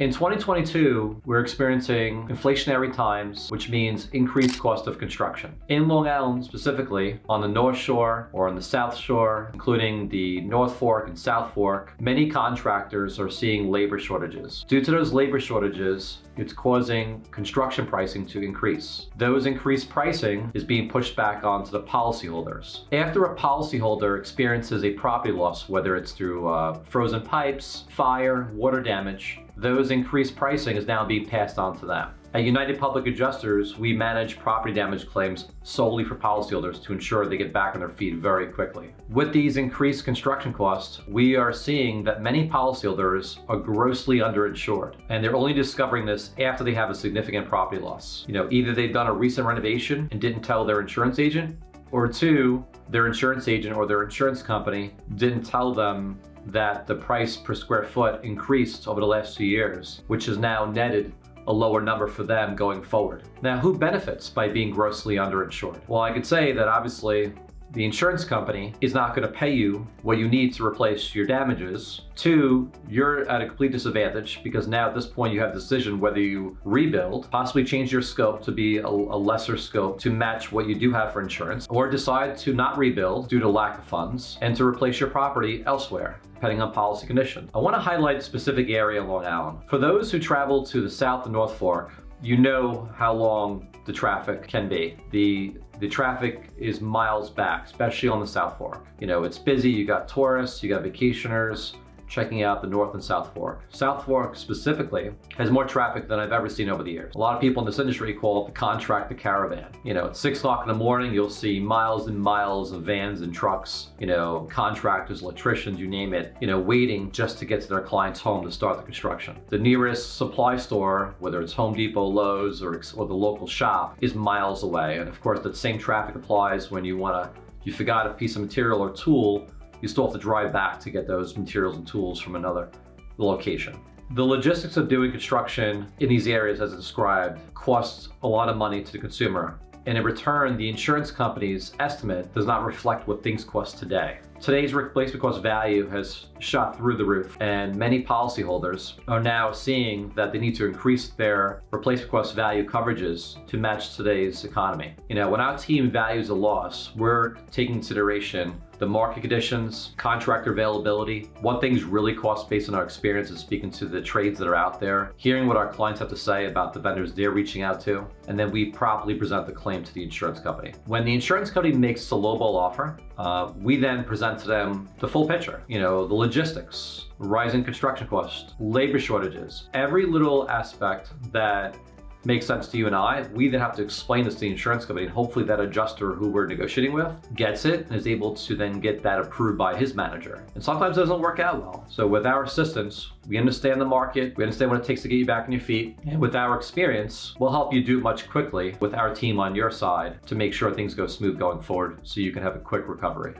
In 2022, we're experiencing inflationary times, which means increased cost of construction. In Long Island specifically, on the North Shore or on the South Shore, including the North Fork and South Fork, many contractors are seeing labor shortages. Due to those labor shortages, it's causing construction pricing to increase. Those increased pricing is being pushed back onto the policyholders. After a policyholder experiences a property loss, whether it's through frozen pipes, fire, water damage, those increased pricing is now being passed on to them. At United Public Adjusters, we manage property damage claims solely for policyholders to ensure they get back on their feet very quickly. With these increased construction costs, we are seeing that many policyholders are grossly underinsured, and they're only discovering this after they have a significant property loss. Either they've done a recent renovation and didn't tell their insurance agent, or two, their insurance agent or their insurance company didn't tell them that the price per square foot increased over the last 2 years, which has now netted a lower number for them going forward. Now, who benefits by being grossly underinsured? Well, I could say that obviously the insurance company is not going to pay you what you need to replace your damages. Two, you're at a complete disadvantage because now at this point you have the decision whether you rebuild, possibly change your scope to be a lesser scope to match what you do have for insurance, or decide to not rebuild due to lack of funds and to replace your property elsewhere, depending on policy condition. I want to highlight a specific area in Long Island. For those who travel to the South and North Fork, you know how long the traffic can be. The traffic is miles back, especially on the South Fork. It's busy, you got tourists, you got vacationers checking out the North and South Fork. South Fork specifically has more traffic than I've ever seen over the years. A lot of people in this industry call it the contractor caravan. At 6 o'clock in the morning, you'll see miles and miles of vans and trucks, contractors, electricians, you name it, waiting just to get to their client's home to start the construction. The nearest supply store, whether it's Home Depot, Lowe's, or the local shop, is miles away. And of course, that same traffic applies when you forgot a piece of material or tool, you still have to drive back to get those materials and tools from another location. The logistics of doing construction in these areas, as described, costs a lot of money to the consumer. And in return, the insurance company's estimate does not reflect what things cost today. Today's replacement cost value has shot through the roof, and many policyholders are now seeing that they need to increase their replacement cost value coverages to match today's economy. When our team values a loss, we're taking into consideration the market conditions, contractor availability, what things really cost based on our experience and speaking to the trades that are out there, hearing what our clients have to say about the vendors they're reaching out to, and then we properly present the claim to the insurance company. When the insurance company makes a lowball offer, we then present to them the full picture, the logistics, rising construction costs, labor shortages, every little aspect that makes sense to you and I. We then have to explain this to the insurance company, and hopefully that adjuster who we're negotiating with gets it and is able to then get that approved by his manager. And sometimes it doesn't work out well. So with our assistance, we understand the market, we understand what it takes to get you back on your feet, and with our experience, we'll help you do it much quickly with our team on your side to make sure things go smooth going forward so you can have a quick recovery.